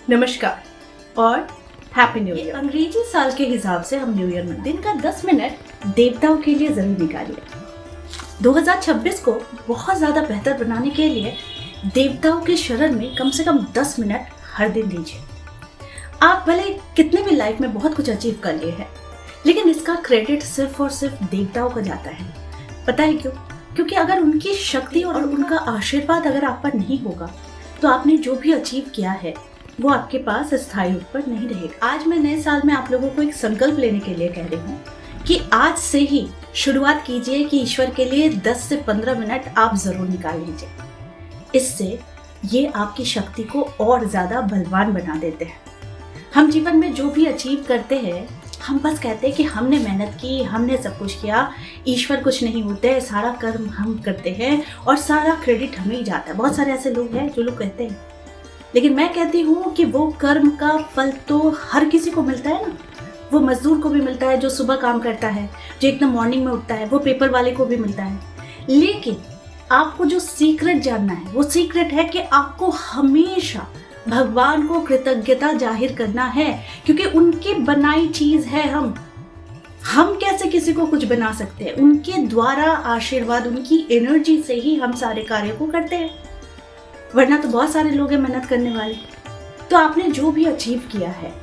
नमस्कार और happy new year. अंग्रेजी साल के हिसाब से हम न्यू ईयर में दिन का 10 मिनट देवताओं के लिए जरूर निकालिए। 2026 को बहुत ज्यादा बेहतर बनाने के लिए देवताओं के शरण में कम से कम 10 मिनट हर दिन दीजिए। आप भले कितने भी लाइफ में बहुत कुछ अचीव कर लिए हैं, लेकिन इसका क्रेडिट सिर्फ और सिर्फ देवताओं को जाता है। पता है क्यों? क्योंकि अगर उनकी शक्ति और उनका आशीर्वाद अगर आप पर नहीं होगा तो आपने जो भी अचीव किया है वो आपके पास स्थायी रूप पर नहीं रहेगा। आज मैं नए साल में आप लोगों को एक संकल्प लेने के लिए कह रही हूँ कि आज से ही शुरुआत कीजिए कि ईश्वर के लिए 10 से 15 मिनट आप जरूर निकाल लीजिए। इससे ये आपकी शक्ति को और ज्यादा बलवान बना देते हैं। हम जीवन में जो भी अचीव करते हैं, हम बस कहते हैं कि हमने मेहनत की, हमने सब कुछ किया, ईश्वर कुछ नहीं होते, सारा कर्म हम करते हैं और सारा क्रेडिट हमें ही जाता है। बहुत सारे ऐसे लोग हैं जो लोग कहते हैं, लेकिन मैं कहती हूँ कि वो कर्म का फल तो हर किसी को मिलता है ना। वो मजदूर को भी मिलता है जो सुबह काम करता है, जो एकदम मॉर्निंग में उठता है, वो पेपर वाले को भी मिलता है। लेकिन आपको जो सीक्रेट जानना है वो सीक्रेट है कि आपको हमेशा भगवान को कृतज्ञता जाहिर करना है, क्योंकि उनकी बनाई चीज है हम कैसे किसी को कुछ बना सकते हैं? उनके द्वारा आशीर्वाद, उनकी एनर्जी से ही हम सारे कार्य को करते हैं, वरना तो बहुत सारे लोग हैं मेहनत करने वाले। तो आपने जो भी अचीव किया है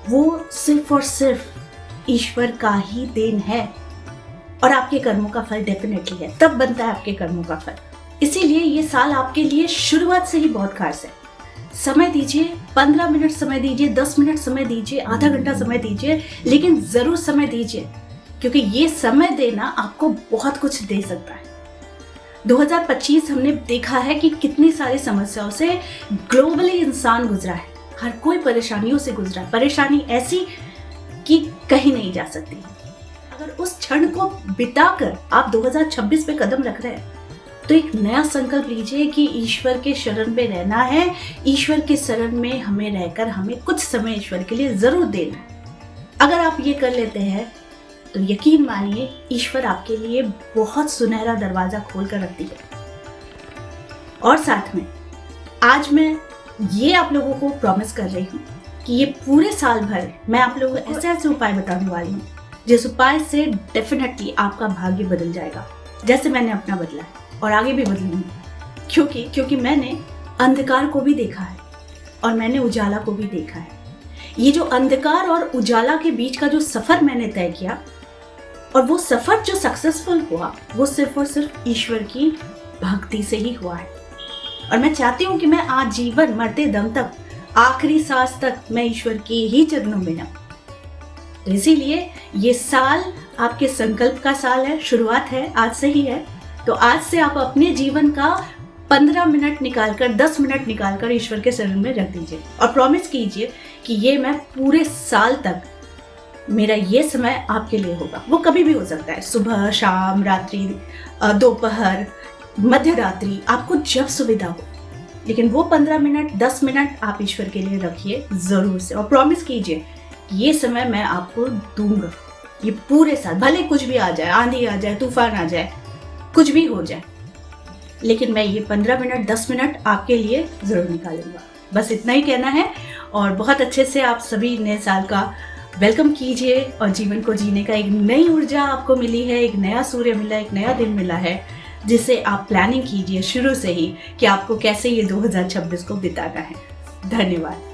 वो सिर्फ और सिर्फ ईश्वर का ही देन है, और आपके कर्मों का फल डेफिनेटली है, तब बनता है आपके कर्मों का फल। इसीलिए ये साल आपके लिए शुरुआत से ही बहुत खास है। समय दीजिए, 15 मिनट समय दीजिए, 10 मिनट समय दीजिए, आधा घंटा समय दीजिए, लेकिन जरूर समय दीजिए, क्योंकि ये समय देना आपको बहुत कुछ दे सकता है। 2025 हमने देखा है कि कितनी सारी समस्याओं से ग्लोबली इंसान गुजरा है। हर कोई परेशानियों से गुजरा है, परेशानी ऐसी कि कहीं नहीं जा सकती। अगर उस क्षण को बिताकर आप 2026 पे कदम रख रहे हैं तो एक नया संकल्प लीजिए कि ईश्वर के शरण में रहना है। ईश्वर के शरण में हमें रहकर हमें कुछ समय ईश्वर के लिए जरूर देना है। अगर आप ये कर लेते हैं तो यकीन मानिए ईश्वर आपके लिए बहुत सुनहरा दरवाजा खोल कर रखती है। और साथ में आज मैं ये आप लोगों को प्रॉमिस कर रही हूँ कि ये पूरे साल भर मैं आप लोगों को ऐसे ऐसे उपाय बताने वाली हूँ जिस उपाय से डेफिनेटली आपका भाग्य बदल जाएगा, जैसे मैंने अपना बदला है और आगे भी बदलूंगी। क्योंकि मैंने अंधकार को भी देखा है और मैंने उजाला को भी देखा है। ये जो अंधकार और उजाला के बीच का जो सफर मैंने तय किया, और वो सफर जो सक्सेसफुल हुआ, वो सिर्फ और सिर्फ ईश्वर की भक्ति से ही हुआ है। और मैं चाहती हूँ कि मैं आज जीवन मरते दम तक, आखिरी सांस तक मैं ईश्वर के ही चरणों में रहूं। तो इसीलिए ये साल आपके संकल्प का साल है, शुरुआत है, आज से ही है। तो आज से आप अपने जीवन का 15 मिनट निकालकर, 10 मिनट निकालकर ईश्वर के शरण में रख दीजिए और प्रॉमिस कीजिए कि ये मैं पूरे साल तक, मेरा ये समय आपके लिए होगा। वो कभी भी हो सकता है, सुबह, शाम, रात्रि, दोपहर, मध्य रात्रि, आपको जब सुविधा हो, लेकिन वो 15 मिनट, 10 मिनट आप ईश्वर के लिए रखिए जरूर से, और प्रॉमिस कीजिए ये समय मैं आपको दूंगा। ये पूरे साल, भले कुछ भी आ जाए, आंधी आ जाए, तूफान आ जाए, कुछ भी हो जाए, लेकिन मैं ये 15 मिनट, 10 मिनट आपके लिए जरूर निकालूंगा। बस इतना ही कहना है। और बहुत अच्छे से आप सभी नए साल का वेलकम कीजिए, और जीवन को जीने का एक नई ऊर्जा आपको मिली है, एक नया सूर्य मिला, एक नया दिन मिला है, जिसे आप प्लानिंग कीजिए शुरू से ही कि आपको कैसे ये 2026 को बिताना है। धन्यवाद।